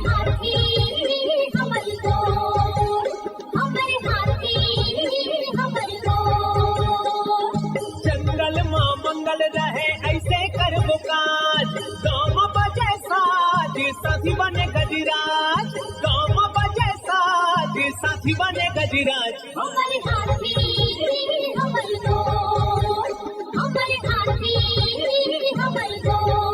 हाथी हमर गोर, हमर हाथी हमर गोर। जंगल मां मंगल रहे ऐसे करबो काज, गाँव बजे साज साथी बने गजराज, गाँव बजे साज साथी बने गजराज। हमर हाथी हमर गोर, हमर हाथी हमर गोर।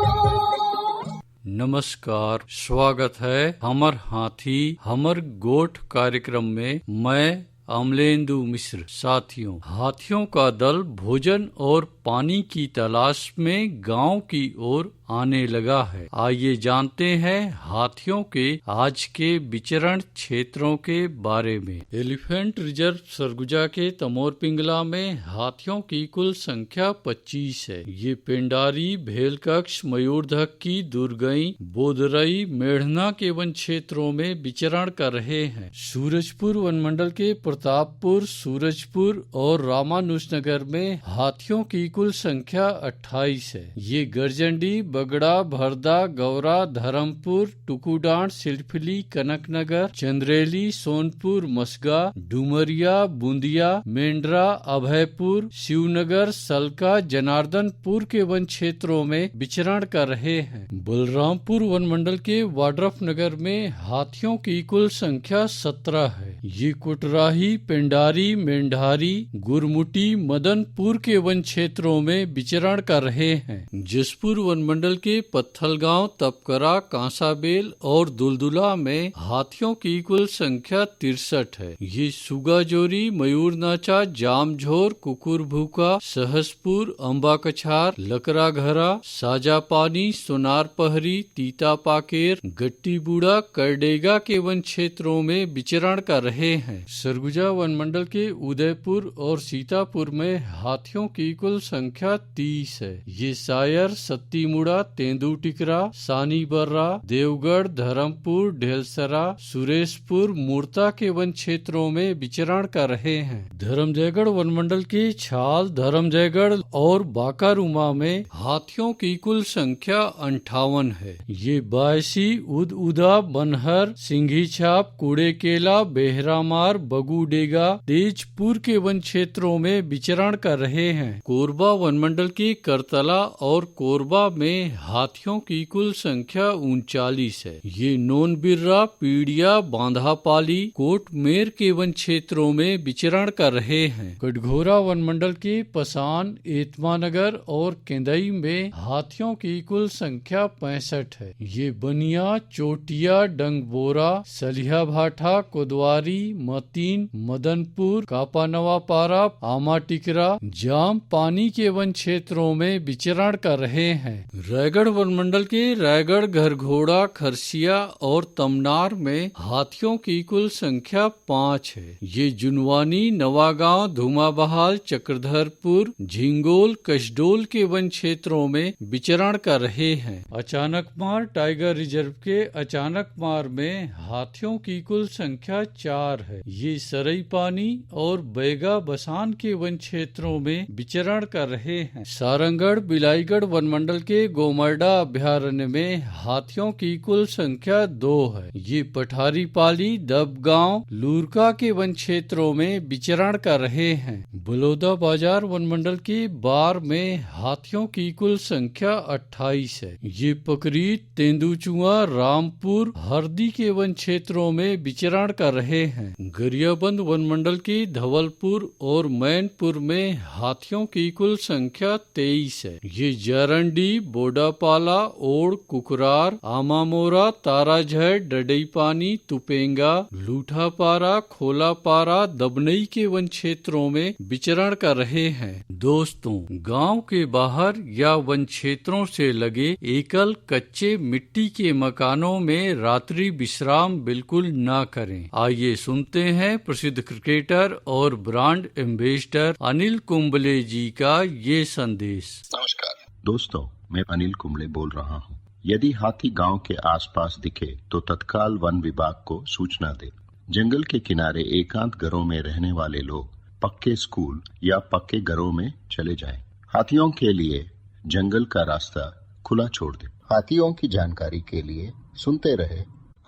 नमस्कार, स्वागत है हमर हाथी हमर गोठ कार्यक्रम में। मैं अमलेंदु मिश्र। साथियों, हाथियों का दल भोजन और पानी की तलाश में गांव की ओर आने लगा है। आइए जानते हैं हाथियों के आज के विचरण क्षेत्रों के बारे में। एलिफेंट रिजर्व सरगुजा के तमोर पिंगला में हाथियों की कुल संख्या 25 है। ये पेंडारी, भेलकक्ष, मयूरधक्की, दुर्गई, बोदरई, मेढ़ना के वन क्षेत्रों में विचरण कर रहे हैं। सूरजपुर वन मंडल के प्रतापपुर, सूरजपुर और रामानुजनगर में हाथियों की कुल संख्या 28 है। ये गर्जंडी, बगड़ा, भरदा, गौरा, धर्मपुर, टुकुडांड, सिलफिली, कनकनगर, चंद्रेली, सोनपुर, मसगा, डुमरिया, बूंदिया, मेंढरा, अभयपुर, शिवनगर, सलका, जनार्दनपुर के वन क्षेत्रों में विचरण कर रहे हैं। बलरामपुर वन मंडल के वाड्रफ नगर में हाथियों की कुल संख्या 17 है। ये कुटराही, पेंडारी, मेंढारी, गुरमुटी, मदनपुर के वन क्षेत्रों में विचरण कर रहे हैं। जसपुर वन मंडल के पत्थलगांव, तपकरा, कांसाबेल और दुलदुला में हाथियों की कुल संख्या 63 है। ये सुगाजोरी, मयूरनाचा, जामझोर, कुकुरभूका, सहसपुर, अम्बाकछार, लकराघरा, साजापानी, सोनारपहरी, तीतापाकेर, गट्टीबूढ़ा, करडेगा के वन क्षेत्रों में विचरण कर रहे हैं। सरगुजा वन मंडल के उदयपुर और सीतापुर में हाथियों की कुल संख्या 30 है। ये सायर, सत्तीमुड़ा, तेंदुटिकरा, सानीबर्रा, देवगढ़, धर्मपुर, ढेलसरा, सुरेशपुर, मूर्ता के वन क्षेत्रों में विचरण कर रहे हैं। धर्मजयगढ़ वन मंडल के छाल, धर्मजयगढ़ और बाकारूमा में हाथियों की कुल संख्या 58 है। ये बायसी, उदा, बनहर, सिंघीछाप, कुड़ेकेला, बेहरामार, बगुडेगा, तेजपुर के वन क्षेत्रों में विचरण कर रहे हैं। कोरबा वन मंडल के करतला और कोरबा में हाथियों की कुल संख्या 39 है। ये नोनबिर्रा, पीड़िया, बांधापाली, कोटमेर के वन क्षेत्रों में विचरण कर रहे हैं। कटघोरा वन मंडल के पसान, एतमानगर और केंदई में हाथियों की कुल संख्या 65 है। ये बनिया, चोटिया, डंगबोरा, सलिया भाठा, कोदवारी, मतीन, मदनपुर, कापानवापारा, आमाटिकरा, जाम पानी के वन क्षेत्रों में विचरण कर रहे हैं। रायगढ़ वन मंडल के रायगढ़, घरघोड़ा, खरसिया और तमनार में हाथियों की कुल संख्या 5 है। ये जुनवानी, नवागांव, धुमाबहाल, चक्रधरपुर, झिंगोल, कशडोल के वन क्षेत्रों में विचरण कर रहे हैं। अचानकमार टाइगर रिजर्व के अचानकमार में हाथियों की कुल संख्या 4 है। ये सरईपानी और बैगा बसान के वन क्षेत्रों में विचरण कर रहे हैं। सारंगढ़, बिलाईगढ़ वन मंडल के गोमरडा अभ्यारण्य में हाथियों की कुल संख्या 2 है। ये पठारी पाली, दबगांव, लूरका के वन क्षेत्रों में विचरण कर रहे हैं। बलौदा बाजार वन मंडल के बार में हाथियों की कुल संख्या 28 है। ये पकरीत, तेंदुचुआ, रामपुर, हरदी के वन क्षेत्रों में विचरण कर रहे हैं। गरियाबंद वन मंडल के धवलपुर और मैनपुर में हाथियों की कुल संख्या 23 है। ये जरंडी, बोडापाला, ओड़, कुकरार, आमामोरा, ताराझर, डडईपानी, तुपेंगा, लूठापारा, खोलापारा, दबनई के वन क्षेत्रों में विचरण कर रहे हैं। दोस्तों, गांव के बाहर या वन क्षेत्रों से लगे एकल कच्चे मिट्टी के मकानों में रात्रि विश्राम बिल्कुल ना करें। आइए सुनते हैं प्रसिद्ध क्रिकेटर और ब्रांड एम्बेसडर अनिल कुंबले जी का ये संदेश। नमस्कार दोस्तों, मैं अनिल कुंबले बोल रहा हूँ। यदि हाथी गांव के आसपास दिखे तो तत्काल वन विभाग को सूचना दे। जंगल के किनारे एकांत घरों में रहने वाले लोग पक्के स्कूल या पक्के घरों में चले जाएं। हाथियों के लिए जंगल का रास्ता खुला छोड़ दे। हाथियों की जानकारी के लिए सुनते रहे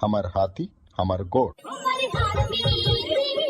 हमर हाथी हमर गोठ। हमर हाथी